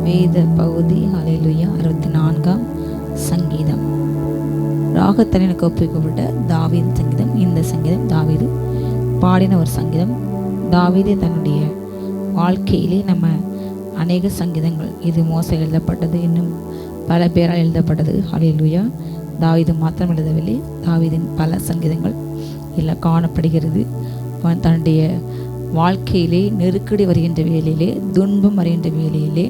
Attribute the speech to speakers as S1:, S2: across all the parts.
S1: வேத பகுதி ஹல்லேலூயா 64ஆம் சங்கீதம். ராகத்தனினுக்கு ஒப்புவிக்கப்பட்ட தாவீது சங்கீதம். இந்த சங்கீதம் தாவீது பாடின ஒரு சங்கீதம். தாவீது தன்னுடைய வாழ்க்கையிலே நம்ம அநேக சங்கீதங்கள், இது மோசே எழுதப்பட்டது, இன்னும் பல பேரால் எழுதப்பட்டது. ஹல்லேலூயா. தாவீது மாத்திரம் எழுதவில்லை, தாவீதின் பல சங்கீதங்கள் எல்லாம் காணப்படுகிறது. தன்னுடைய வாழ்க்கையிலே நெருக்கடி வருகின்ற வேலையிலே, துன்பம் வருகின்ற வேலையிலே,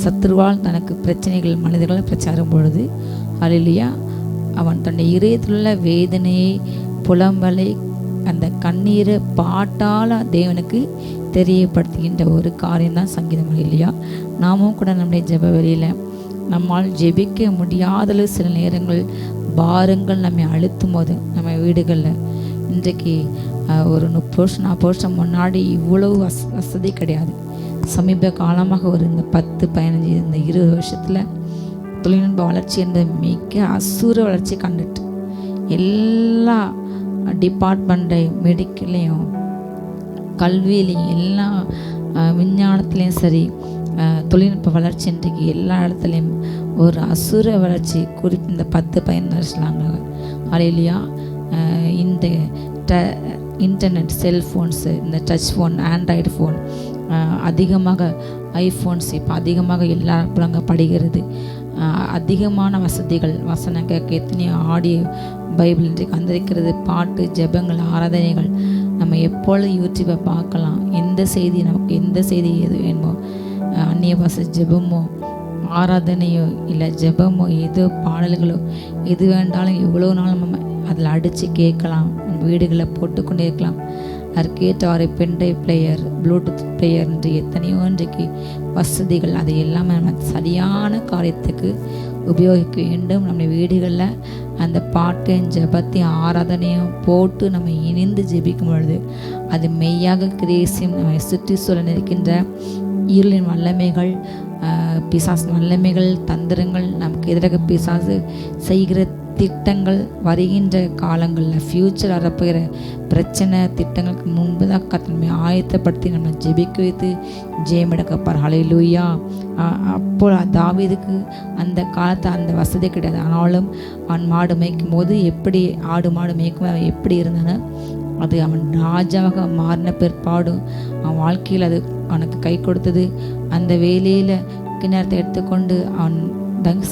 S1: சத்துருவால் தனக்கு பிரச்சனைகள், மனிதர்கள் பிரச்சாரம் பொழுது ஹல்லேலூயா, அவன் தன்னுடைய இதயத்திலுள்ள வேதனையை, புலம்பலை, அந்த கண்ணீரை பாட்டால் தேவனுக்கு தெரியப்படுத்துகின்ற ஒரு காரியம்தான் சங்கீதம். ஹல்லேலூயா. நாமும் கூட நம்முடைய ஜெப வெளியில் நம்மால் ஜெபிக்க முடியாத சில நேரங்கள், பாரங்கள் நம்மை அழுத்தும் போது, நம்ம வீடுகளில் இன்றைக்கு ஒரு 30-40 வருஷம் முன்னாடி இவ்வளவு வசதி கிடையாது. சமீப காலமாக ஒரு இந்த 10-15 இந்த 20 வருஷத்தில் தொழில்நுட்ப வளர்ச்சி என்பது மிக அசுர வளர்ச்சி கண்டுட்டு, எல்லா டிபார்ட்மெண்ட்டை, மெடிக்கல்லையும், கல்வியிலையும், எல்லா விஞ்ஞானத்துலேயும் சரி, தொழில்நுட்ப வளர்ச்சி இன்றைக்கு எல்லா இடத்துலையும் ஒரு அசுர வளர்ச்சி. குறிப்பு இந்த 10-15 வருஷம்லாங்க. ஹல்லேலூயா. இந்த இன்டர்நெட், செல்ஃபோன்ஸு, இந்த டச் ஃபோன், ஆண்ட்ராய்டு ஃபோன், அதிகமாக ஐஃபோன்ஸ் இப்போ அதிகமாக எல்லா புழங்கப்படுகிறது. அதிகமான வசதிகள், வசனம் கேட்க எத்தனையோ ஆடியோ பைபிள் இன்றைக்கு வந்திருக்கிறது. பாட்டு, ஜெபங்கள், ஆராதனைகள் நம்ம எப்பொழுது யூடியூப்பை பார்க்கலாம். எந்த செய்தி நமக்கு எந்த செய்தி எது வேணுமோ, அந்நிய பாஷை ஜெபமோ, ஆராதனையோ, இல்லை ஜெபமோ, ஏதோ பாடல்களோ, எது வேண்டாலும் எவ்வளோ நாளும் நம்ம அதில் அடித்து கேட்கலாம். வீடுகளில் போட்டுக்கொண்டே இருக்கலாம். அதற்கேற்றவாறு பென்ட்ரைவ் பிளேயர், ப்ளூடூத் பிளேயர் என்று எத்தனையோ இன்றைக்கு வசதிகள், அதை எல்லாமே நம்ம சரியான காரியத்துக்கு உபயோகிக்க வேண்டும். நம்ம வீடுகளில் அந்த பாட்டையும் ஜெபத்தையும் ஆராதனையும் போட்டு நம்ம இணைந்து ஜெபிக்கும் பொழுது அது மெய்யாக கிரேசியம் நம்மை சுற்றி சூழ இருக்கின்ற இருளின் வல்லமைகள், பிசாசு வல்லமைகள், தந்திரங்கள், நமக்கு எதிராக பிசாசு செய்கிற திட்டங்கள், வருகின்ற காலங்களில் ஃப்யூச்சர் வரப்போகிற பிரச்சனை திட்டங்களுக்கு முன்பு தான் கத்தன்மை ஆயத்தப்படுத்தி நம்ம ஜெபிக்க வைத்து ஜெயமெடுக்கப்பார். ஹல்லேலூயா. அப்போ தாவீதுக்கு அந்த காலத்தை அந்த வசதி கிடையாது. ஆனாலும் அவன் மாடு மேய்க்கும் போது எப்படி ஆடு மாடு மேய்க்கும் அவன் எப்படி இருந்தானோ, அது அவன் ராஜாவாக மாறின பிற்பாடும் அவன் வாழ்க்கையில் அது அவனுக்கு கை கொடுத்தது. அந்த வேலையில் கிணத்தை எடுத்துக்கொண்டு அவன்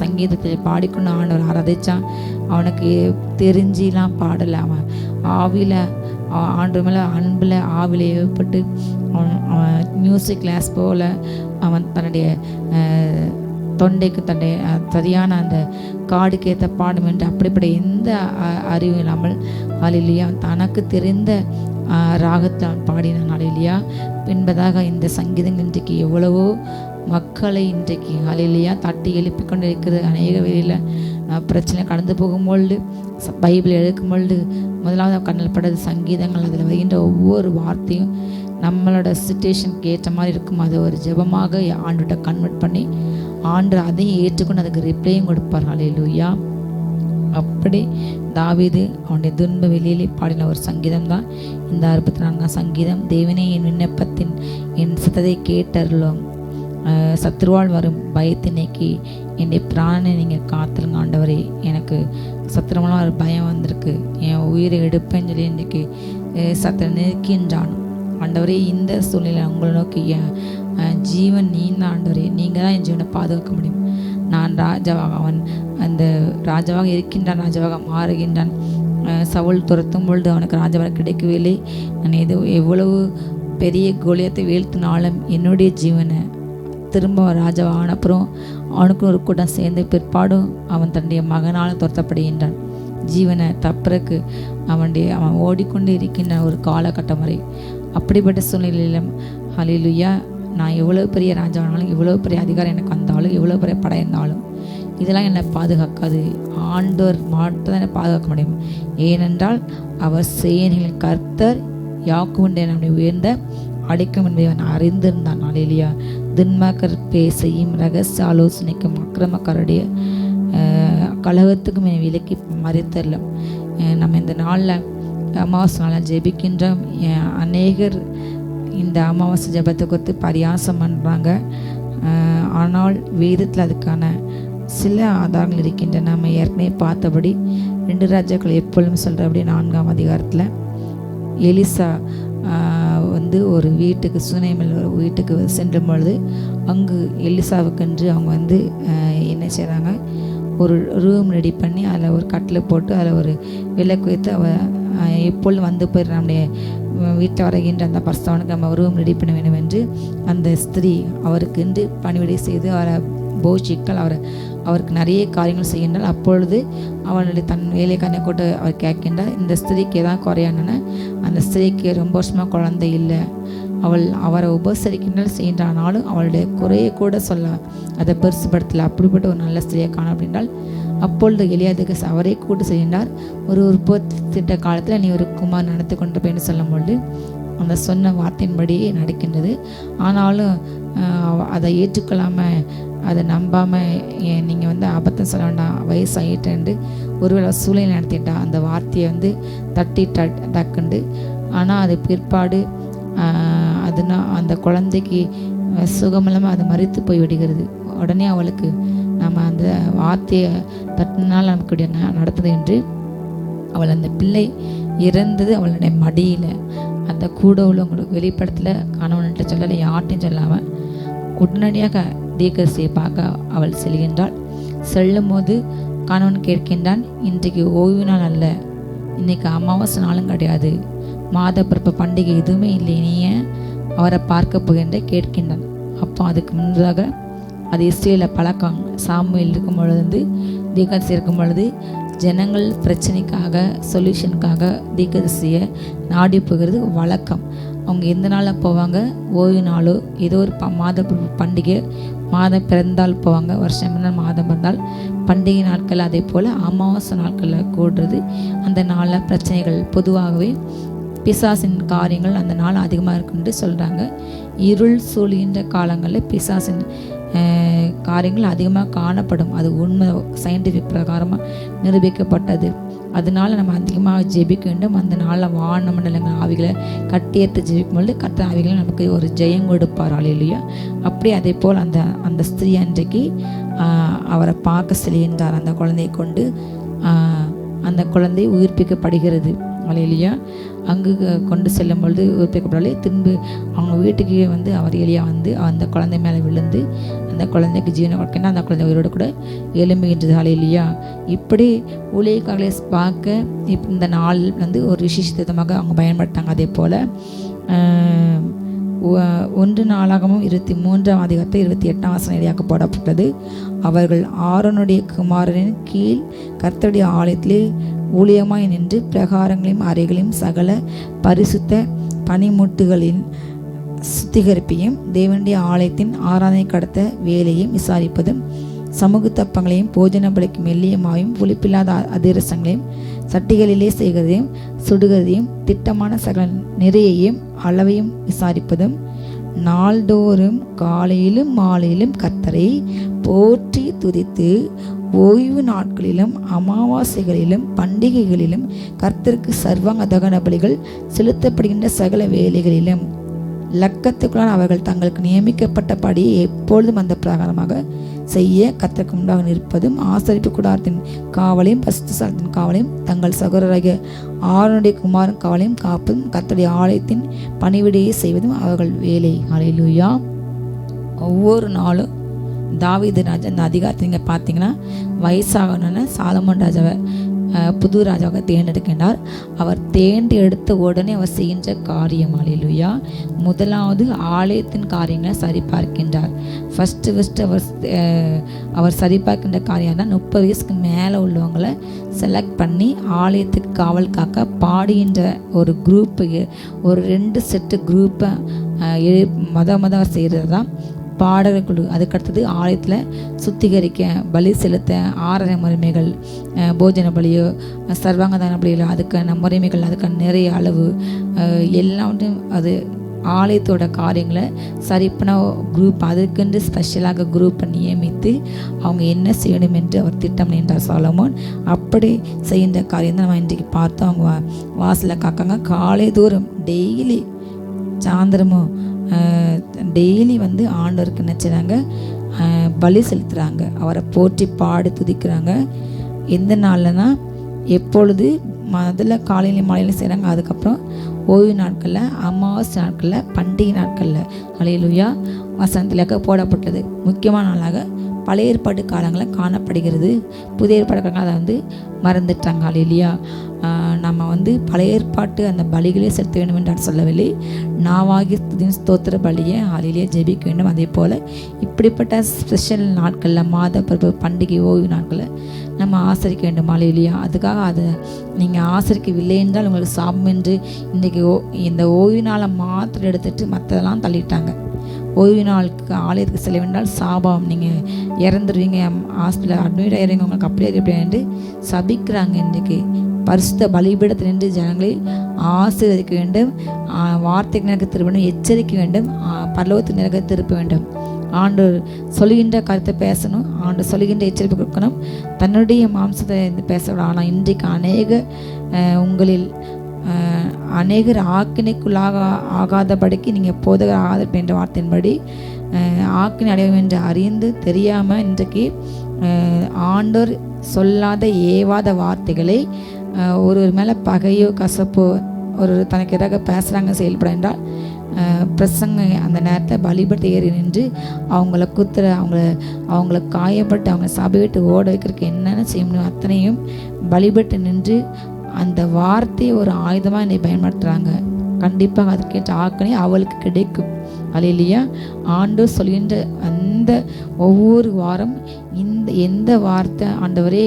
S1: சங்கீதத்தில் பாடிக்கொண்டு ஆண்டவர் ஆராதிச்சான். அவனுக்கு தெரிஞ்சிலாம் பாடலை, அவன் ஆவியில் ஆண்டு மேலே அன்பில் ஆவில ஏற்பட்டு அவன் மியூசிக் கிளாஸ் போல் அவன் தன்னுடைய தொண்டைக்கு தன்னுடைய சரியான அந்த காடுக்கேற்ற பாடும் என்று அப்படிப்பட்ட எந்த அறிவும் இல்லாமல் ஹல்லேலூயா தனக்கு தெரிந்த ராகத்தை அவன் பாடினான். ஹல்லேலூயா. பின்பதாக இந்த சங்கீதங்கள் இன்றைக்கு எவ்வளவோ மக்களை இன்றைக்கு ஹல்லேலூயா தட்டி எழுப்பி கொண்டு இருக்கிறது. அநேக வேளையில் பிரச்சனை கடந்து போகும்பொழுது, பைபிள் எழுக்கும்பொழுது முதலாவது கண்ணில் படுறது சங்கீதங்கள். அதில் வருகின்ற ஒவ்வொரு வார்த்தையும் நம்மளோட சிச்சுவேஷனுக்கு ஏற்ற மாதிரி இருக்கும். அதை ஒரு ஜெபமாக ஆண்டுகிட்ட கன்வெர்ட் பண்ணி ஆண்டு அதையும் ஏற்றுக்கொண்டு அதுக்கு ரிப்ளையும் கொடுப்பார். ஹல்லேலூயா. அப்படி தாவீது அவனுடைய துன்ப வெளியிலே பாடின ஒரு சங்கீதம் தான் இந்த 64ஆம் சங்கீதம். தேவனே, என் விண்ணப்பத்தின் என் சத்தத்தை கேட்டருளும். சத்துருவால் வரும் பயத்தை நீக்கி என்னுடைய பிராணனை நீங்கள் காத்துருங்க ஆண்டவரே. எனக்கு சத்துருவெல்லாம் ஒரு பயம் வந்திருக்கு, என் உயிரை எடுப்பேன்னு சொல்லி இன்றைக்கு சத்திர நிற்கின்றான் ஆண்டவரே. இந்த சூழ்நிலை உங்களை நோக்கி என் ஜீவன் நீந்தான் ஆண்டவரே, நீங்கள் தான் என் ஜீவனை பாதுகாக்க முடியும். நான் ராஜாவாக, அவன் அந்த ராஜாவாக இருக்கின்றான், ராஜாவாக மாறுகின்றான். சவுல் துரத்தும் பொழுது அவனுக்கு ராஜாவாக கிடைக்கவில்லை. நான் எவ்வளவு பெரிய கோலியத்தை வீழ்த்தினாலும் என்னுடைய ஜீவனை திரும்ப ராஜாவான அப்புறம் அவனுக்கு ஒரு கூட்டம் சேர்ந்த பிற்பாடும் அவன் தன்னுடைய மகனால் துரத்தப்படுகின்றான். ஜீவனை தப்புறக்கு அவன் ஓடிக்கொண்டு இருக்கின்ற ஒரு காலகட்டம் வரை. அப்படிப்பட்ட சூழ்நிலையிலும் ஹல்லேலூயா, நான் எவ்வளோ பெரிய ராஜாவானாலும், எவ்வளோ பெரிய அதிகாரம் எனக்கு வந்தாலும், எவ்வளோ பெரிய படம் இருந்தாலும் இதெல்லாம் என்னை பாதுகாக்காது. ஆண்டவர் மட்டும் தான் என்னை பாதுகாக்க முடியும். ஏனென்றால் அவர் சேனைகளின் கர்த்தர், யாக்கோபுடைய நம்முடைய உயர்ந்த அடைக்கும் என்பதை அவன் அறிந்திருந்தான். ஹல்லேலூயா. துன்மார்க்கர் பேசையும் ரகசிய ஆலோசனைக்கும் அக்கிரமக்காரருடைய கலகத்துக்கும் என்னை விலக்கி மறைத்தரலாம். நம்ம இந்த நாளில் அமாவாசை நாளில் ஜெபிக்கின்றோம். அநேகர் இந்த அமாவாசை ஜெபத்தை குறித்து பரியாசம் பண்ணுறாங்க. ஆனால் வேதத்தில் அதுக்கான சில ஆதாரங்கள் இருக்கின்றன. நம்ம ஏற்கனவே பார்த்தபடி 2 ராஜாக்கள் எப்பொழுதும் சொல்கிறபடி 4ஆம் அதிகாரத்தில் எலிசா ஒரு வீட்டுக்கு சுனேமில் ஒரு வீட்டுக்கு சென்ற பொழுது அங்கு எலிசாவுக்கென்று அவங்க என்ன செய்கிறாங்க, ஒரு ரூம் ரெடி பண்ணி அதில் ஒரு கட்டில் போட்டு அதில் ஒரு விளக்கு வைத்து எப்பொழுதும் போயிடுற நம்முடைய வீட்டில் வருகின்ற அந்த பரிசுத்தவானுக்கு நம்ம ரூம் ரெடி பண்ண வேண்டும் என்று அந்த ஸ்திரீ அவருக்கு பணிவிடை செய்து அவரை போஷிக்கல் அவருக்கு நிறைய காரியங்கள் செய்கின்றால். அப்பொழுது அவனுடைய தன் வேலைக்கான கூட்ட அவர் கேட்கின்றார், இந்த ஸ்திரீக்கு ஏதாவது குறையானன? அந்த ஸ்திரீக்கு ரொம்ப வருஷமாக குழந்தை இல்லை, அவரை உபசரிக்கின்றால் செய்கின்றானாலும் அவளுடைய குறையை கூட சொல்ல அதை பெருசுபடுத்தலை. அப்படிப்பட்ட ஒரு நல்ல ஸ்திரியை காண அப்படின்றால் அப்பொழுது எலியாதுக்கு அவரை கூட்டு செய்கின்றார். ஒரு திட்ட காலத்தில் நீ ஒரு குமார் நடத்தி கொண்டு போயின்னு சொல்லும்பொழுது அந்த சொன்ன வார்த்தையின்படியே நடக்கின்றது. ஆனாலும் அதை ஏற்றுக்கொள்ளாமல் அதை நம்பாமல் நீங்கள் அபத்தம் சொல்ல வேண்டாம், வயசாகிட்டேன்ட்டு ஒருவேளை சூழ்நிலை நடத்திட்டா அந்த வார்த்தையை தட்டி டக்குண்டு. ஆனால் அது பிற்பாடு அந்த குழந்தைக்கு சுகமில்லாமல் அது மறித்து போய் விடுகிறது. உடனே அவளுக்கு நம்ம அந்த வார்த்தையை தட்டினால் நமக்கு நடத்துது என்று அவள் அந்த பிள்ளை இறந்தது அவளுடைய மடியில் அந்த கூட உள்ளவங்களுக்கு வெளிப்படத்தில் கணவன்கிட்ட சொல்லலை, யார்ட்டையும் சொல்லாமல் உடனடியாக தீர்க்கதரிசியை பார்க்க அவள் செல்கின்றாள். செல்லும் போது கணவன் கேட்கின்றான், இன்றைக்கு ஓய்வு நாள் அல்ல, இன்னைக்கு அமாவாசை நாளும் கிடையாது, மாத பிறப்பு பண்டிகை எதுவுமே இல்லை, நீ அவரை பார்க்க போகின்ற கேட்கின்றான். அப்போ அதுக்கு முன்பதாக அது இஸ்ரேலில் பழக்கம். சாமுவேல் இருக்கும் பொழுது தீர்க்கதரிசி இருக்கும் பொழுது ஜனங்கள் பிரச்சனைக்காக சொல்யூஷனுக்காக தீர்க்கதரிசியை நாடி போகிறது வழக்கம். அவங்க எந்த நாளில் போவாங்க, ஓய்வு நாளோ ஏதோ ஒரு மாத பண்டிகை, மாதம் பிறந்தால் போவாங்க, வருஷம் மாதம் பிறந்தால் பண்டிகை நாட்கள், அதே போல் அமாவாசை நாட்களில் கூடுறது. அந்த நாளில் பிரச்சனைகள் பொதுவாகவே பிசாசின் காரியங்கள் அந்த நாள் அதிகமாக இருக்குன்னு சொல்கிறாங்க. இருள் சூழ்கின்ற காலங்களில் பிசாசின் காரியங்கள் அதிகமாக காணப்படும். அது உண்மை, சயின்டிஃபிக் பிரகாரமாக நிரூபிக்கப்பட்டது. அதனால நம்ம அதிகமாக ஜெபிக்க வேண்டும். அந்த நாளில் வான மண்டலங்கள் ஆவிகளை கட்டியேற்று ஜெபிக்கும் பொழுது கட்ட ஆவிகளை நமக்கு ஒரு ஜெயம் கொடுப்பார். அல்லேலூயா. அப்படியே அதே போல் அந்த ஸ்திரீ அன்றைக்கு அவரை பார்க்க செல்கின்றார். அந்த குழந்தையை கொண்டு அந்த குழந்தை உயிர்ப்பிக்கப்படுகிறது. அல்லேலூயா. அங்கு கொண்டு செல்லும் பொழுது உயிர்ப்பிக்கப்பட்டாலே திரும்பி அவங்க வீட்டுக்கு அவர் எலியா அந்த குழந்தை மேலே விழுந்து அந்த குழந்தைக்கு ஜீவனை கொடுக்கணும். அந்த குழந்தை உயிரோடு கூட எழும்புகின்றது. அல்லேலூயா. இப்படி ஊழியக்காரர்களை பார்க்க இந்த நாள் ஒரு விசேஷித்தமாக அவங்க பயன்படுத்தாங்க. அதே போல் 1 நாளாகமும் 23ஆம் அதிகாரத்தில் 28ஆம் வசனம் இடையாக போடப்பட்டது. அவர்கள் ஆரோனுடைய குமாரனின் கீழ் கர்த்தருடைய ஆலயத்திலே ஊழியமாய் நின்று பிரகாரங்களையும் அறைகளையும் சகல பரிசுத்த பனிமுட்டுகளின் சுத்திகரிப்பையும் தேவனுடைய ஆலயத்தின் ஆராதனை கடத்த வேலையும் விசாரிப்பதும் சமூக தப்பங்களையும் போஜன பலிக்கு மெல்லியமாயும் புளிப்பில்லாத அதிரசங்களையும் சட்டிகளிலே செய்கிறதையும் சுடுகிறதையும் திட்டமான சகல நிறையையும் அளவையும் விசாரிப்பதும் நாள்தோறும் காலையிலும் மாலையிலும் கர்த்தரை போற்றி துதித்து ஓய்வு நாட்களிலும் அமாவாசைகளிலும் பண்டிகைகளிலும் கர்த்தருக்கு சர்வாங்க தகன பலிகள் செலுத்தப்படுகின்ற சகல வேலைகளிலும் லக்கத்துக்குள்ளான அவர்கள் தங்களுக்கு நியமிக்கப்பட்டபடி எப்பொழுதும் அந்த பிரகாரமாக செய்ய கர்த்தருக்கு முன்பாக நிற்பதும் ஆசரிப்பு கூடாரத்தின் காவலையும் பரிசுத்த ஸ்தலத்தின் காவலையும் தங்கள் சகோதரராகிய ஆரோனுடைய குமாரன் காவலையும் காப்பதும் கர்த்தருடைய ஆலயத்தின் பணிவிடையை செய்வதும் அவர்கள் வேலை. அல்லேலூயா. ஒவ்வொரு நாளும் தாவீது ராஜா அந்த அதிகாரத்தை நீங்கள் பார்த்தீங்கன்னா வயசாகணுன்னு சாலமோன் ராஜாவை புது ராஜாவாக தேர்ந்தெடுக்கின்றார். அவர் தேர்ந்தெடுத்த உடனே அவர் செய்கின்ற காரியம் அல்லேலூயா. முதலாவது ஆலயத்தின் காரியங்களை சரிபார்க்கின்றார். ஃபஸ்ட்டு அவர் சரிபார்க்கின்ற காரியம் தான் 30 வயசுக்கு மேலே உள்ளவங்களை செலக்ட் பண்ணி ஆலயத்துக்கு காவல் காக்க பாடுகின்ற ஒரு குரூப்பு, ஒரு 2 செட்டு குரூப்பை மொதல் செய்கிறது தான் பாடகர் குழு. அதுக்கடுத்தது ஆலயத்தில் சுத்திகரிக்க, பலி செலுத்த, ஆராதனை முறைமைகள், போஜன பலியோ சர்வாங்கதான பலியோ அதுக்கான முறைமைகள், அதுக்கான நிறைய அளவு எல்லாம் அது ஆலயத்தோட காரியங்களை சரிப்பன குரூப், அதுக்கென்று ஸ்பெஷலாக குரூப்பை நியமித்து அவங்க என்ன செய்யணும் என்று அவர் திட்டம் நின்றார் சாலமோன். அப்படி செய்கின்ற காரியம் தான் நம்ம இன்றைக்கு பார்த்தோம். அவங்க வாசலில் காக்காங்க காலை தூரம் டெய்லி சாயந்தரமும் டெய்லி வந்து ஆண்டவருக்கு என்ன செய்கிறாங்க, பலி செலுத்துகிறாங்க. அவரை போற்றி பாடி துதிக்கிறாங்க. எந்த நாள்லனா எப்பொழுது முதல்ல காலையில மாலையில செய்கிறாங்க. அதுக்கப்புறம் ஓய்வு நாட்களில், அமாவாசை நாட்களில், பண்டிகை நாட்களில். அல்லேலூயா. வசனத்திலாக போடப்பட்டது முக்கியமான நாளாக பழைய ஏற்பாடு காலங்களில் காணப்படுகிறது. புதிய ஏற்பாடு காலங்கள் அதை வந்து மறந்துட்டாங்க. அல்லேலூயா. நம்ம வந்து பழைய ஏற்பாட்டு அந்த பலிகளே செலுத்த வேண்டும் என்று சொல்லவில்லை. நாவாகி ஸ்தோத்திர பலியை அல்லேலூயா ஜெபிக்க வேண்டும். அதே போல் இப்படிப்பட்ட ஸ்பெஷல் நாட்களில், மாத பிறப்பு, பண்டிகை, ஓய்வு நாட்களில் நம்ம ஆசரிக்க வேண்டும். அல்லேலூயா. அதுக்காக அதை நீங்கள் ஆசரிக்கவில்லை என்றால் உங்களுக்கு சாபம் என்று இன்றைக்கி இந்த ஓய்வு நாளை மாத்திரம் எடுத்துட்டு மற்றதெல்லாம் தள்ளிட்டாங்க. ஓய்வு நாளுக்கு ஆலயத்துக்கு செல்ல வேண்டால் சாபம், நீங்கள் இறந்துருவீங்க, ஹாஸ்பிட்டலில் அட்மிட் ஆகிடுவீங்க, உங்களுக்கு அப்படியே எப்படி என்று சபிக்கிறாங்க. இன்றைக்கு பரிசுத்த பலிபீடத்தில் நின்று ஜனங்களை ஆசீர்வதிக்க வேண்டும், வார்த்தைக்கு நிலைக்கு திருப்ப வேண்டும், எச்சரிக்க வேண்டும், பரலோகத்துக்கு நிலைக்கு திருப்ப வேண்டும். ஆண்டு சொல்லுகின்ற கருத்தை பேசணும், ஆண்டு சொல்லுகின்ற எச்சரிப்பு கொடுக்கணும், தன்னுடைய மாம்சத்தை பேசக்கூடாது. ஆனால் இன்றைக்கு உங்களில் அநேகர் ஆக்கினைக்குள்ளாக ஆகாதபடிக்கு நீங்கள் போதகர் ஆகாத என்ற வார்த்தையின்படி ஆக்கினை அடையும் என்று அறிந்து தெரியாமல் இன்றைக்கு ஆண்டோர் சொல்லாத ஏவாத வார்த்தைகளை ஒரு மேலே பகையோ கசப்போ ஒரு தனக்கு எதாக பேசுகிறாங்க செயல்பட என்றால் பிரசங்க அந்த நேரத்தை பலிபட்டு ஏறி நின்று அவங்கள குத்துற, அவங்கள காயப்பட்டு அவங்கள சபை விட்டு ஓட வைக்கிறதுக்கு என்னென்ன செய்ய முடியும் அத்தனையும் பலிபட்டு நின்று அந்த வார்த்தையை ஒரு ஆயுதமாக என்னை பயன்படுத்துகிறாங்க. கண்டிப்பாக அதுக்கேற்ற ஆக்கணி அவளுக்கு கிடைக்கும். அல்லேலூயா. ஆண்டவர் சொல்கின்ற அந்த ஒவ்வொரு வாரம் எந்த வார்த்தை ஆண்டவரே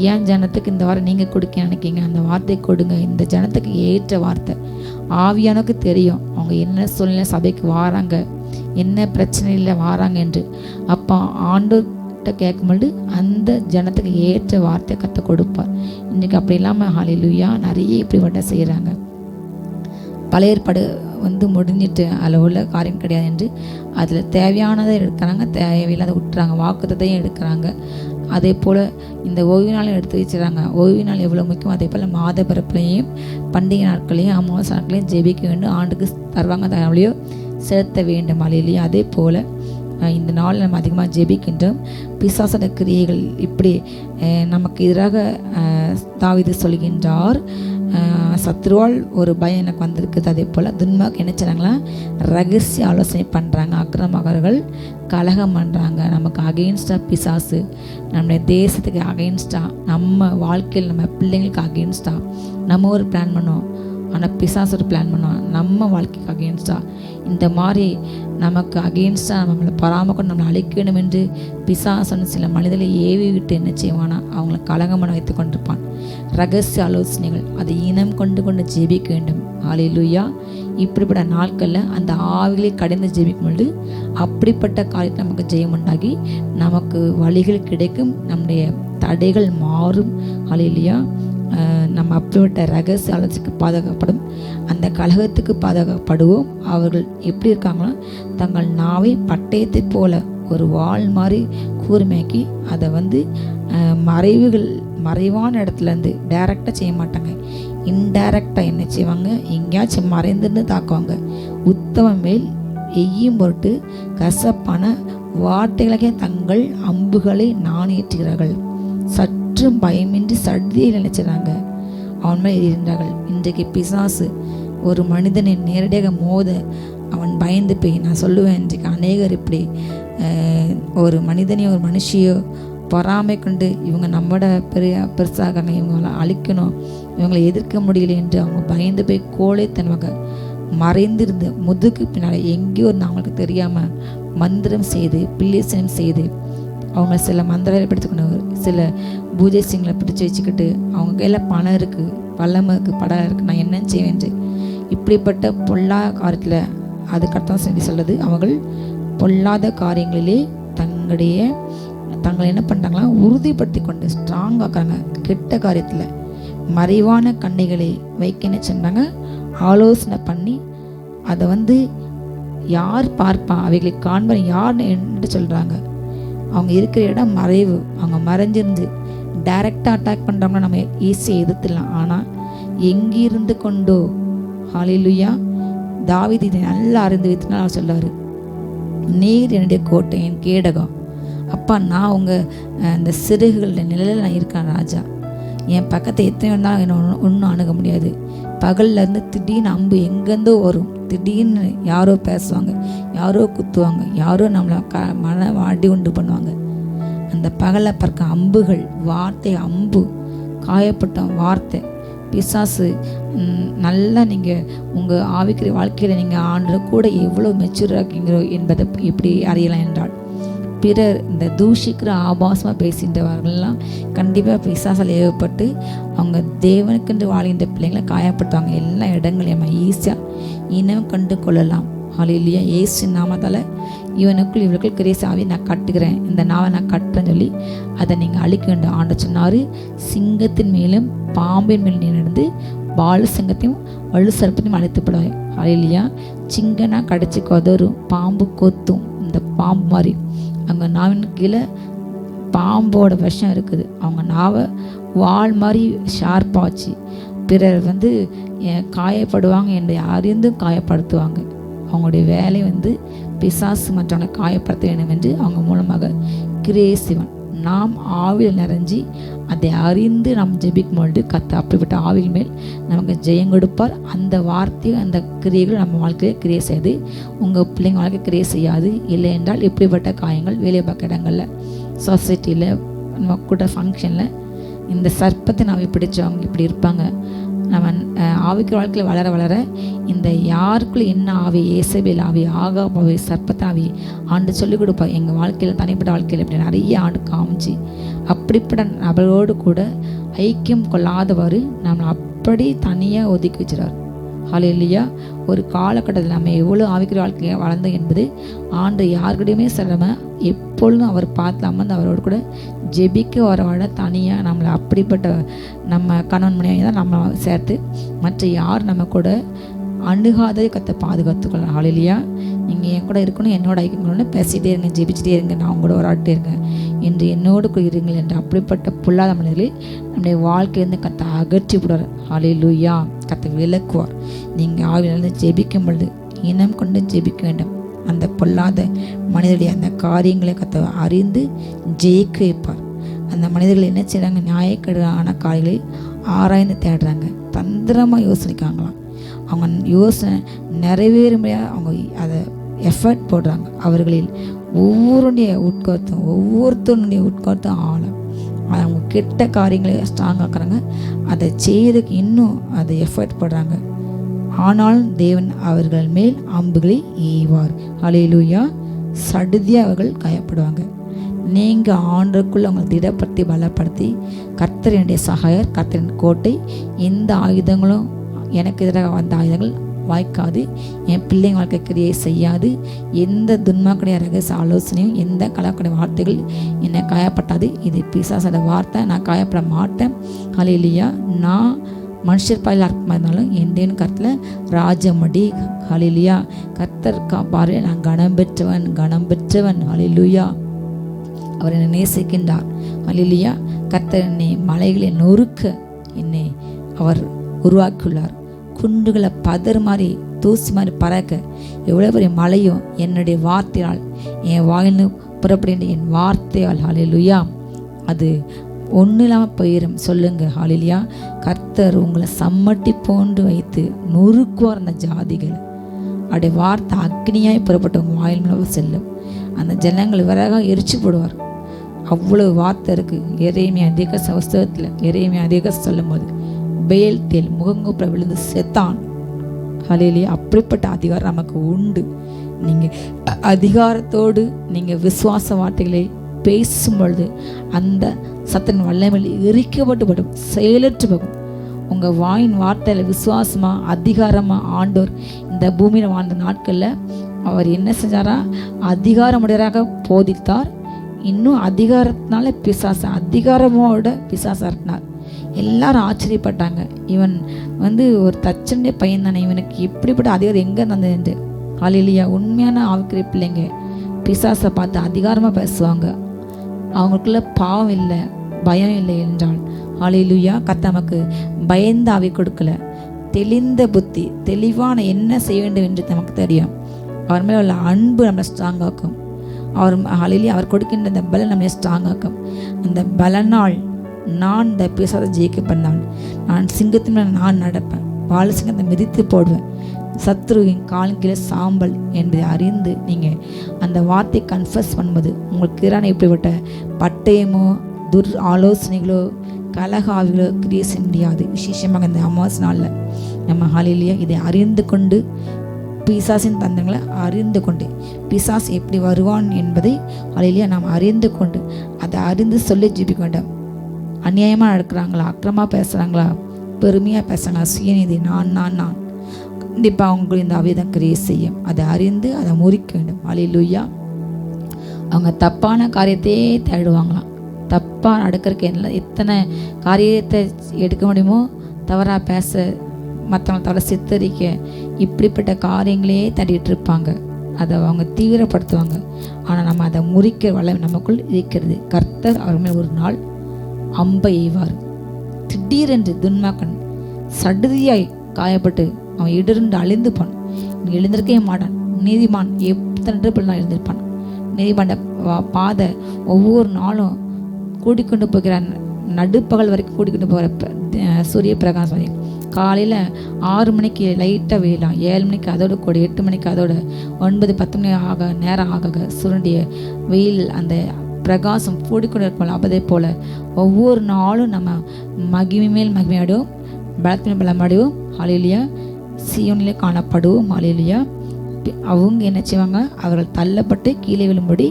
S1: ஏன் ஜனத்துக்கு இந்த வாரம் நீங்கள் கொடுக்க நினைக்கிங்க, அந்த வார்த்தை கொடுங்க. இந்த ஜனத்துக்கு ஏற்ற வார்த்தை ஆவியானுக்கு தெரியும் அவங்க என்ன சூழ்நிலை சபைக்கு வாராங்க, என்ன பிரச்சனையில் வாராங்க என்று. அப்போ ஆண்டவர் கேட்கும்போது அந்த ஜனத்துக்கு ஏற்ற வார்த்தை கற்றுக் கொடுப்பார். இன்றைக்கி அப்படி இல்லாமல் ஹல்லேலூயா நிறைய இப்படிப்பட்ட செய்கிறாங்க. பழைய ஏற்பாடு வந்து முடிஞ்சிட்டு அதில் உள்ள காரியம் கிடையாது என்று அதில் தேவையானதை எடுக்கிறாங்க, தேவையில்லாத விட்டுறாங்க, வாக்குத்தத்தையும் எடுக்கிறாங்க. அதே போல் இந்த ஓய்வு நாளையும் எடுத்து வச்சுறாங்க. ஓய்வு நாள் எவ்வளோ முக்கியம், அதே போல் மாத பிறப்புலையும் பண்டிகை நாட்களையும் அமாவாசை நாட்களையும் ஜெபிக்க வேண்டும், ஆண்டுக்கு தருவாங்க தகவலையோ செலுத்த வேண்டும். அல்லேலூயா. அதே போல் இந்த நாள் நம்ம அதிகமாக ஜெபிக்கின்றோம். பிசாசன கிரியைகள் இப்படி நமக்கு எதிராக தாவீது சொல்கின்றார், சத்ருவால் ஒரு பயம் எனக்கு வந்திருக்குது. அதே போல் துன்மார்க்கு என்ன செய்கிறாங்களா, ரகசிய ஆலோசனை பண்ணுறாங்க, அக்கிரமக்காரர்கள் கலகம் பண்ணுறாங்க. நமக்கு அகெயின்ஸ்டாக பிசாசு, நம்முடைய தேசத்துக்கு அகெயின்ஸ்டாக, நம்ம வாழ்க்கையில் நம்ம பிள்ளைங்களுக்கு அகெயின்ஸ்டாக நம்ம ஒரு பிளான் பண்ணுவோம், ஆனால் பிசாசு ஒரு பிளான் பண்ணுவோம் நம்ம வாழ்க்கைக்கு அகெயின்ஸ்டாக. இந்த மாதிரி நமக்கு அகெயின்ஸ்டாக நம்மளை பராமரிக்கணும், நம்மளை அழிக்கணும் என்று பிசாசன்னு சில மனிதர்களை ஏவி விட்டு என்ன செய்வானா அவங்கள கலங்கமன வைத்து கொண்டிருப்பான். ரகசிய ஆலோசனைகள் அதை இனம் கொண்டு ஜெபிக்க வேண்டும். ஹல்லேலூயா. இப்படிப்பட்ட நாட்களில் அந்த ஆவிகளை கடந்து ஜெபிக்கும் பொழுது அப்படிப்பட்ட காரியத்தில் நமக்கு ஜெயம் உண்டாகி நமக்கு வழிகள் கிடைக்கும், நம்முடைய தடைகள் மாறும். ஹல்லேலூயா. நம்ம அப்படிப்பட்ட ரகசிய ஆலோசனைக்கு பாதுகாக்கப்படும், அந்த கலகத்துக்கு பாதுகாக்கப்படுவோம். அவர்கள் எப்படி இருக்காங்களோ தங்கள் நாவை பட்டயத்தை போல ஒரு வாள் மாதிரி கூர்மையாக்கி அதை வந்து மறைவான இடத்துலேருந்து டைரெக்டாக செய்ய மாட்டாங்க, இன்டைரக்டாக என்ன செய்வாங்க, எங்கேயாச்சும் மறைந்துன்னு தாக்குவாங்க. உத்தமம் மேல் எய்யும் பொருட்டு கசப்பான வார்த்தைகளே தங்கள் அம்புகளை நாணேற்றுகிறார்கள். சற்றும் பயமின்றி சடிதியில் நினைச்சிடறாங்க, அவன் மேல் எறிகின்றார்கள். இன்றைக்கு பிசாசு ஒரு மனிதனை நேரடியாக மோத அவன் பயந்து போய், நான் சொல்லுவேன் இன்றைக்கு அநேகர் இப்படி ஒரு மனிதனையோ ஒரு மனுஷியோ பொறாமை கொண்டு இவங்க நம்மளோட பெருசாகாங்க, இவங்களை அழிக்கணும், இவங்களை எதிர்க்க முடியல என்று அவங்க பயந்து போய் கோழைத்தனமாக மறைந்திருந்து முதுகு பின்னால் எங்கேயோ அவங்களுக்கு தெரியாமல் மந்திரம் செய்து பில்லிசனம் செய்து அவங்க சில மந்திரங்களை பிடித்துக்கொண்டு சில பூஜை சிங்களை பிடிச்சி வச்சுக்கிட்டு அவங்க கையில் பணம் இருக்குது, வல்லமை இருக்குது, படம் இருக்குது, நான் என்ன செய்வேன் இப்படிப்பட்ட பொல்லா காரியத்தில் அதுக்கர்த்தம் சொல்லி சொல்லுது. அவர்கள் பொல்லாத காரியங்களிலே தங்களை என்ன பண்ணுறாங்களா உறுதிப்படுத்தி கொண்டு ஸ்ட்ராங் ஆக்குறாங்க. கெட்ட காரியத்தில் மறைவான கண்ணிகளை வைக்கன்னு சொன்னாங்க, ஆலோசனை பண்ணி அதை வந்து யார் பார்ப்பா அவைகளை காண்பன் யார்னு என்று சொல்கிறாங்க. அவங்க இருக்கிற இடம் மறைவு, அவங்க மறைஞ்சிருந்து டைரெக்டாக அட்டாக் பண்ணுறவங்க நம்ம ஈஸியாக எதிர்த்துடலாம். ஆனால் எங்கிருந்து கொண்டோ ஹல்லேலூயா தாவீது இதை நல்லா அறிந்து வைத்துனால் அவர் சொல்லுவார், நீர் என்னுடைய கோட்டை, என் கேடகம். அப்பா, நான் உங்கள் இந்த சிறுகுகளுடைய நிலையில் நான் இருக்கேன் ராஜா. என் பக்கத்தை எத்தனை வேணாலும் என்னை ஒன்றும் அணுக முடியாது. பகல்லேருந்து திடீர்னு அம்பு எங்கேருந்தோ வரும், திடீர்னு யாரோ பேசுவாங்க, யாரோ குத்துவாங்க, யாரோ நம்மளை மன அடி உண்டு பண்ணுவாங்க. அந்த பகலில் பார்க்க அம்புகள், வார்த்தை அம்பு, காயப்பட்ட வார்த்தை, பிசாசு. நல்லா நீங்கள் உங்கள் ஆவிக்கிற வாழ்க்கையில் நீங்கள் ஆண்டு கூட எவ்வளோ மெச்சூராக இருக்கீங்களோ என்பதை எப்படி அறியலாம் என்றால், பிறர் இந்த தூஷிக்கிற ஆபாசமாக பேசின்றவர்கள்லாம் கண்டிப்பாக பிசாசால் ஏவப்பட்டு அவங்க தேவனுக்கென்று வாழ்கின்ற பிள்ளைங்களை காயப்படுத்துவாங்க. எல்லா இடங்களையும் நம்ம ஈஸியாக இனம் கண்டு கொள்ளலாம். ஹல்லேலூயா. இயேசு நாமத்தால் இவனுக்குள் இவர்களுக்குள் கிரேஸ் ஆவி நான் கட்டுகிறேன், இந்த நாவை நான் கட்டுறேன்னு சொல்லி அதை நீங்கள் அழிக்க வேண்டும். ஆண்டு சொன்னார், சிங்கத்தின் மேலும் பாம்பின் மேலும் நீ நடந்து பாலு சிங்கத்தையும் வலு சர்ப்பத்தையும் அழைத்துப்படாது. ஹல்லேலூயா. சிங்கனா கடிச்சு கொதரும், பாம்பு கொத்தும். இந்த பாம்பு மாதிரி அவங்க நாவின் கீழே பாம்போட விஷம் இருக்குது. அவங்க நாவை வாள் மாதிரி ஷார்ப்பாச்சு பிறர் காயப்படுவாங்க என்று அறிந்தும் காயப்படுத்துவாங்க. அவங்களுடைய வேலை பிசாசு மற்றவங்களை காயப்படுத்த வேண்டும் என்று அவங்க மூலமாக கிரியை செய்வான். நாம் ஆவியில் நிறைஞ்சி அதை அறிந்து நாம் ஜெபிக்கும் பொழுது அப்படிப்பட்ட ஆவியின் மேல் நமக்கு ஜெயம் கொடுப்பார். அந்த வார்த்தையை, அந்த கிரியைகள் நம்ம வாழ்க்கையில் கிரியை செய்யாது, உங்கள் பிள்ளைங்க வாழ்க்கை கிரியை செய்யாது. இல்லை என்றால் இப்படிப்பட்ட காயங்கள் வேலை பார்க்க இடங்களில், சொசைட்டியில், நம்ம கூட ஃபங்க்ஷனில் இந்த சர்ப்பத்தை நாம் பிடிச்சவங்க இப்படி இருப்பாங்க. நம்ம ஆவிக்கு வாழ்க்கையில் வளர வளர இந்த யாருக்குள்ளே என்ன ஆவி, ஏசபேல் ஆவி, ஆகாப் ஆவி, சர்ப்பத்த ஆவி ஆண்டு சொல்லிக் கொடுப்பா. எங்கள் வாழ்க்கையில், தனிப்பட்ட வாழ்க்கையில் இப்படி நிறைய ஆண்டு காமிச்சு அப்படிப்பட்ட நபரோடு கூட ஐக்கியம் கொள்ளாதவாறு நம்ம அப்படி தனியாக ஒதுக்கி வச்சுறார். ஹல்லேலூயா. ஒரு காலகட்டத்தில் நம்ம எவ்வளோ ஆவிக்கிற வாழ்க்கையை வளர்ந்தோம் என்பது ஆண்டு யாருக்கிட்டையுமே சிரமம். எப்பொழுதும் அவர் பார்த்து அமர்ந்து அவரோடு கூட ஜெபிக்க வரவாட தனியாக நம்மளை அப்படிப்பட்ட நம்ம கணவன் மனைவி தான் நம்ம சேர்த்து மற்ற யார் நம்ம கூட அணுகாததை கற்று பாதுகாத்துக்கலாம். ஹல்லேலூயா. நீங்கள் என் கூட இருக்கணும், என்னோட ஐக்கியங்களோட பேசிகிட்டே இருங்க, ஜெபிச்சுட்டே இருங்க, நான் உங்களோட வராட்டே இருங்க என்று என்னோடு கூட இருங்கள் என்று அப்படிப்பட்ட பொல்லாத மனிதர்களை நம்முடைய வாழ்க்கையிலேருந்து கற்று அகற்றி விடுவார். ஹல்லேலூயா. கற்று விளக்குவார். நீங்கள் ஆவியிலிருந்து ஜெபிக்கும் பொழுது இனம் கொண்டு ஜெபிக்க வேண்டும். அந்த பொல்லாத மனிதருடைய அந்த காரியங்களை கற்று அறிந்து ஜெயிக்க வைப்பார். அந்த மனிதர்கள் என்ன செய்கிறாங்க, நியாயக்கேடான காரியங்களை ஆராய்ந்து தேடுறாங்க, தந்திரமாக யோசனைக்காங்களாம். அவங்க யோசனை நிறைவேறும்படியாக அவங்க அதை எஃபர்ட் போடுறாங்க. அவர்களில் ஒவ்வொருடைய உட்கருத்தும், ஒவ்வொருத்தருடைய உட்கருத்தும் ஆழம். அவங்க கெட்ட காரியங்களை ஸ்ட்ராங்காக்குறாங்க, அதை செய்யறதுக்கு இன்னும் அதை எஃபர்ட் போடுறாங்க. ஆனாலும் தேவன் அவர்கள் மேல் அம்புகளை எய்வார். ஹல்லேலூயா. சடுதியாக அவர்கள் காயப்படுவாங்க. நீங்கள் ஆண்டுக்குள்ள உங்களை திடப்படுத்தி பலப்படுத்தி, கர்த்தரினுடைய சகாயர், கர்த்தரின் கோட்டை, எந்த ஆயுதங்களும் எனக்கு எதிராக வந்த ஆயுதங்கள் வாய்க்காது, என் பிள்ளைங்க வாழ்க்கை கிரியை செய்யாது, எந்த துன்மாக்குடைய ரகசிய ஆலோசனையும், எந்த கலாக்குடைய வார்த்தைகள் என்னை காயப்பட்டாது. இது பிசாசோட வார்த்தை, நான் காயப்பட மாட்டேன். ஹல்லேலூயா. நான் மனுஷர் பாயில் அர்த்தமாக இருந்தாலும் எந்தேன்னு கருத்தில் ராஜமடி. ஹல்லேலூயா. கர்த்தர் பாரு, நான் கனம் பெற்றவன். ஹல்லேலூயா. அவர் என்னை நேசிக்கின்றார். ஹல்லேலூயா. கர்த்தர் என்னை மலைகளை நொறுக்க என்னை அவர் உருவாக்கியுள்ளார். குண்டுகளை பதறு மாதிரி, தூசி மாதிரி பறக்க எவ்வளோ பெரிய மழையும் என்னுடைய வார்த்தையால், என் வாயின்னு புறப்படுகின்ற என் வார்த்தையால், ஹல்லேலூயா, அது ஒன்றும் இல்லாமல் போயிடும். சொல்லுங்க. ஹல்லேலூயா. கர்த்தர் உங்களை சம்மட்டி போன்று வைத்து நொறுக்குவார் அந்த ஜாதிகளை. அப்படியே வார்த்தை அக்னியாய் புறப்பட்டு உங்கள் வாயில் மூலம் செல்லும். அந்த ஜனங்கள் விறகாக எரிச்சு போடுவார். அவ்வளோ வார்த்தை இருக்குது. எரேமியா அதிக புஸ்தகத்தில் எரேமியா அதிக சொல்லும் போது பேல் தேல் முகங்குப்புற விழுந்து செத்தான். ஹல்லேலூயா. அப்படிப்பட்ட அதிகாரம் நமக்கு உண்டு. நீங்கள் அதிகாரத்தோடு நீங்கள் விசுவாச வார்த்தைகளை பேசும் பொழுது அந்த சத்தின் வல்லமையில் எரிக்கப்பட்டுப்படும், செயலற்று போகும். உங்கள் வாயின் வார்த்தையில் விசுவாசமாக, அதிகாரமாக ஆண்டோர் இந்த பூமியில் வாழ்ந்த நாட்களில் அவர் என்ன செஞ்சாரா, அதிகாரமுடையராக போதித்தார். இன்னும் அதிகாரத்தினால அதிகாரமோட பிசாசாட்டினார். எல்லாரும் ஆச்சரியப்பட்டாங்க. இவன் ஒரு தச்சனுடைய பையன் தானே, இவனுக்கு எப்படிப்பட்ட அதிகாரம் எங்கே இருந்தது? ஹல்லேலூயா. உண்மையான ஆவிக்குரிய பிள்ளைங்க பிசாசை பார்த்து அதிகாரமாக பேசுவாங்க. அவங்களுக்குள்ள பாவம் இல்லை, பயம் இல்லை என்றால். ஹல்லேலூயா. கர்த்தர் நமக்கு பயந்த ஆவி கொடுக்கல, தெளிந்த புத்தி, தெளிவான என்ன செய்ய வேண்டும் என்று நமக்கு தெரியும். அவர் மேலே உள்ள அன்பு நம்மளை ஸ்ட்ராங்காக்கும். அவர் கொடுக்கின்ற அந்த பலன் நம்மளை ஸ்ட்ராங்காக்கும். அந்த பலனால் நான் இந்த பிசாசை ஜெயிக்க பண்ணான். நான் சிங்கத்தின் மேலே நான் நடப்பேன், பால சிங்கத்தை மிதித்து போடுவேன், சத்ருவின் காலின் கீழே சாம்பல் என்பதை அறிந்து நீங்கள் அந்த வார்த்தையை கன்ஃபஸ் பண்ணும்போது உங்களுக்கு எதிரான இப்படிப்பட்ட பட்டயமோ துர் ஆலோசனைகளோ கலக ஆவிகளோ கிரியை செய்ய முடியாது. விசேஷமாக இந்த அமாவாசை நாளில் நம்ம ஹல்லேலூயா இதை அறிந்து கொண்டு, பிசாசின் தந்திரங்களை அறிந்து கொண்டு, பிசாஸ் எப்படி வருவான் என்பதை ஹல்லேலூயா நாம் அறிந்து கொண்டு அதை அறிந்து சொல்லி ஜெபிக்க வேண்டும். அநியாயமாக நடக்கிறாங்களா, அக்கிரமாக பேசுகிறாங்களா, பெருமையாக பேசுகிறாங்களா, சுயநீதி, நான் கண்டிப்பாக அவங்களுக்கு இந்த அவிதம் கிரியை செய்யும். அதை அறிந்து அதை முறிக்க வேண்டும். ஹல்லேலூயா. அவங்க தப்பான காரியத்தையே தேடுவாங்களாம். தப்பாக நடக்கிறதுக்கு எத்தனை காரியத்தை எடுக்க முடியுமோ தவறாக பேச, மற்றவங்க தவற சித்தரிக்க, இப்படிப்பட்ட காரியங்களே தேடிட்டு இருப்பாங்க. அதை அவங்க தீவிரப்படுத்துவாங்க. ஆனால் நம்ம அதை முறிக்கிற வளம் நமக்குள் இருக்கிறது. கர்த்தர் அவர் மேல் ஒரு நாள் அம்பை எய்வார். திடீரென்று துன்மாக்கன் சடுதியாய் காயப்பட்டு அவன் இடர்ந்து அழிந்து போனான். எழுந்திருக்கவே மாட்டான். நீதிமான் எத்தனை பிள்ளை எழுந்திருப்பான். நீதிமான பாதை ஒவ்வொரு நாளும் கூட்டிக்கொண்டு போகிறான். நடுப்பகல் வரைக்கும் கூட்டிக்கொண்டு போகிற சூரிய பிரகாசம் வரைக்கும். காலையில் 6 மணிக்கு லைட்டாக வெயிலாம், 7 மணிக்கு அதோட கூட, 8 மணிக்கு அதோட, 9, 10 மணி ஆக நேரம் ஆக சுருண்டிய வெயில் அந்த பிரகாசம் கூடிக்கொண்டு இருப்போம். அதே போல் ஒவ்வொரு நாளும் நம்ம மகிமை மேல் மகிமை அடைவோம், பலத்தின் பலம் அடைவோம். ஹல்லேலூயா. சீயோனிலே காணப்படுவோம். ஹல்லேலூயா. அவங்க என்ன செய்வாங்க? அவர்கள் தள்ளப்பட்டு கீழே விழும்படி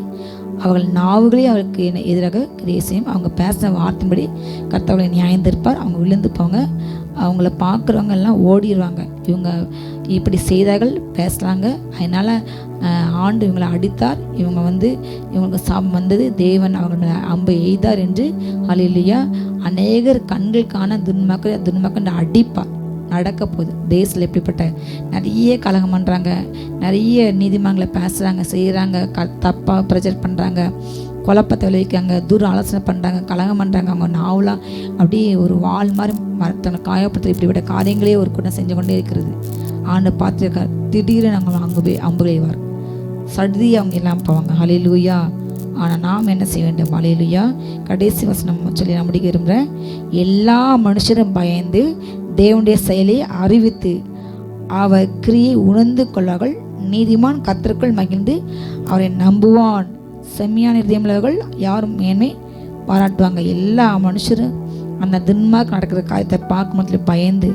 S1: அவர்கள் நாவுகளே அவருக்கு எதிராக கிரியை செய்யும். அவங்க பேசுகிற வார்த்தையின்படி கர்த்தர்களை நியாயந்திருப்பார். அவங்க விழுந்து போங்க. அவங்கள பார்க்குறவங்க எல்லாம் ஓடிடுவாங்க. இவங்க இப்படி செய்தார்கள், பேசுகிறாங்க, அதனால் ஆண்டு இவங்களை அடித்தார், இவங்களுக்கு சாபம் வந்தது, தேவன் அவங்க மேலே அம்பை எய்தார் என்று ஹல்லேலூயா. அநேகர் கண்களுக்கான துன்மாக்க அடிப்பார். நடக்க போகுது. தேசத்தில் எப்படிப்பட்ட நிறைய கலகம் பண்ணுறாங்க, நிறைய நீதிமன்றங்களை பேசுகிறாங்க, செய்கிறாங்க, தப்பாக பிரச்சனை பண்ணுறாங்க, குழப்பத்தை விளைவிக்காங்க, தூரம் ஆலோசனை பண்ணுறாங்க, கலகம் பண்ணுறாங்க. அவங்க நாவலாக அப்படியே ஒரு வாள் மாதிரி மரத்தவங்களை காயப்படுத்த இப்படிப்பட்ட காரியங்களே ஒரு கூட்டம் செஞ்சு கொண்டே இருக்கிறது. ஆண்டு பார்த்துருக்கார். திடீர்னு அவங்க அங்கே போய் அம்பு எய்வார். சடுதி அவங்க எல்லாம் போவாங்க. ஹல்லேலூயா. ஆனால் நாம் என்ன செய்ய வேண்டும்? ஹல்லேலூயா. கடைசி வசனம் சொல்லி நான் முடிக்க விரும்புகிறேன். எல்லா மனுஷரும் பயந்து தேவனுடைய செயலை அறிவித்து அவர் கிரியை உணர்ந்து கொள்ளார்கள். நீதிமான் கர்த்தருக்குள் மகிழ்ந்து அவரை நம்புவான். செம்மையான இதயமுள்ளவர்கள் யாரும் மேன்மை பாராட்டுவாங்க. எல்லா மனுஷரும் அந்த துன்மார்க்க நடக்கிற காரியத்தை பார்க்கும்போது பயந்து,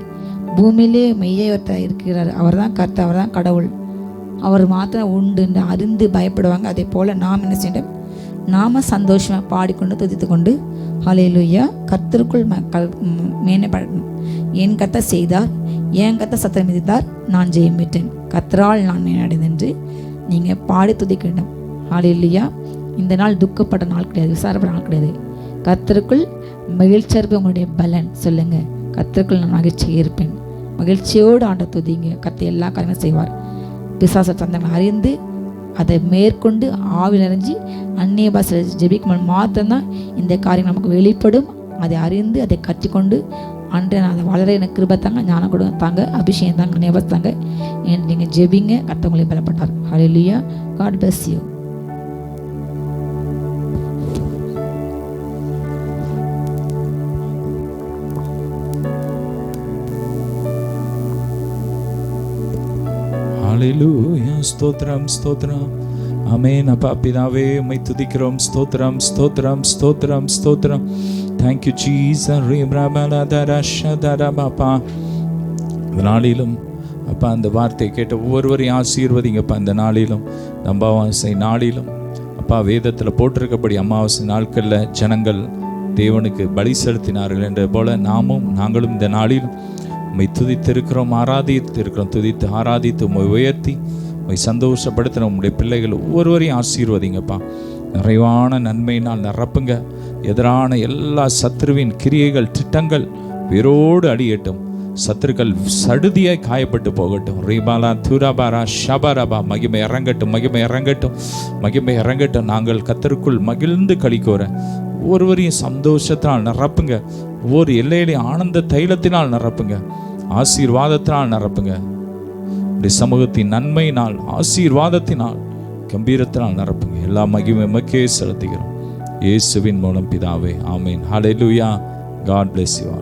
S1: பூமியிலே மெய்யவர்த்தர் இருக்கிறார், அவர் தான் கர்த்தர், அவர் தான் கடவுள், அவர் மாத்திரம் உண்டு என்று அறிந்து பயப்படுவாங்க. அதே போல் நாம் என்ன செய்யணும்? நாம் சந்தோஷமாக பாடிக்கொண்டு துதித்து கொண்டு ஹல்லேலூயா கர்த்தருக்குள் மேன்மைப்படணும். என் கர்த்தர் செய்தார், என் கர்த்தர் சத்தம் மிதித்தார், நான் ஜெயம் பெற்றேன், கர்த்தரால் நான் மேனடைந்தேன் என்று நீங்கள் பாடி துதிக்க வேண்டும். ஹல்லேலூயா. இந்த நாள் துக்கப்பட்ட நாள் கிடையாது, விசாரப்பட்ட நாள் கிடையாது. கர்த்தருக்குள் மகிழ்ச்சியாக இருப்பேன். உங்களுடைய பலன் சொல்லுங்கள், கர்த்தருக்குள் நான் மகிழ்ச்சியாக இருப்பேன். மகிழ்ச்சியோடு ஆண்ட துதிங்க. கர்த்தர் எல்லா காரியங்களும் செய்வார். பிசாச தந்தங்களை அறிந்து அதை மேற்கொண்டு ஆவில் நிறைஞ்சி அந்நிய பாஷையில் ஜெபிக்கும் மாத்திரம்தான் இந்த காரியம் நமக்கு வெளிப்படும். அதை அறிந்து அதை கற்றுக்கொண்டு அன்று நான் அதை வளர எனக்கு கிருபை தாங்க, ஞானம் கூட தாங்க, அபிஷேகம் தாங்க, ஞாபகம் தாங்க என்று நீங்கள் ஜெபிங்க. கர்த்தர் பலப்பட்டார். ஹல்லேலூயா. God bless you.
S2: ஹல்லேலூயா. ஸ்தோத்திரம் ஸ்தோத்திரம். ஆமென். அப்பா பிதாவே உம்மை துதிக்கிறோம். ஸ்தோத்திரம் ஸ்தோத்திரம் ஸ்தோத்திரம் ஸ்தோத்திரம். Thank you Jesus. அப்பா இந்த நாளிலும் அப்பா அந்த வார்த்தை கேட்ட ஒவ்வொருவரையும் ஆசீர்வதிங்கப்பா. இந்த நாளிலும் அமாவாசை நாளிலும் அப்பா வேதத்தில் போட்டிருக்கபடி அமாவாசை நாட்களில் ஜனங்கள் தேவனுக்கு பலி செலுத்தினார்கள் என்ற போல நாங்களும் இந்த நாளிலும் உம்மை துதித்திருக்கிறோம், ஆராதித்திருக்கிறோம். துதித்து ஆராதித்து உம்மை உயர்த்தி உம்மை சந்தோஷப்படுத்தின உம்முடைய பிள்ளைகள் ஒவ்வொருவரையும் ஆசீர்வதிங்கப்பா. நிறைவான நன்மையினால் நிரப்புங்க. எதிரான எல்லா சத்ருவின் கிரியைகள் திட்டங்கள் வேரோடு அடியட்டும். சத்துருக்கள் சடுதியாய் காயப்பட்டு போகட்டும். ரீபாலா துராபாரா ஷபாரபா. மகிமை இறங்கட்டும், மகிமை இறங்கட்டும், மகிமை இறங்கட்டும். நாங்கள் கர்த்தருக்குள் மகிழ்ந்து களிக்கோர ஒவ்வொருவரையும் சந்தோஷத்தினால் நிரப்புங்க. ஒவ்வொரு எல்லையிலையும் ஆனந்த தைலத்தினால் நிரப்புங்க. ஆசீர்வாதத்தினால் நிரப்புங்க. உடைய சமூகத்தின் நன்மையினால், ஆசீர்வாதத்தினால், கம்பீரத்தினால் நிரப்புங்க. எல்லா மகிமை மக்கே செலுத்துகிறோம் இயேசுவின் மூலம் பிதாவே, ஆமீன். ஹல்லேலூயா. God bless you all.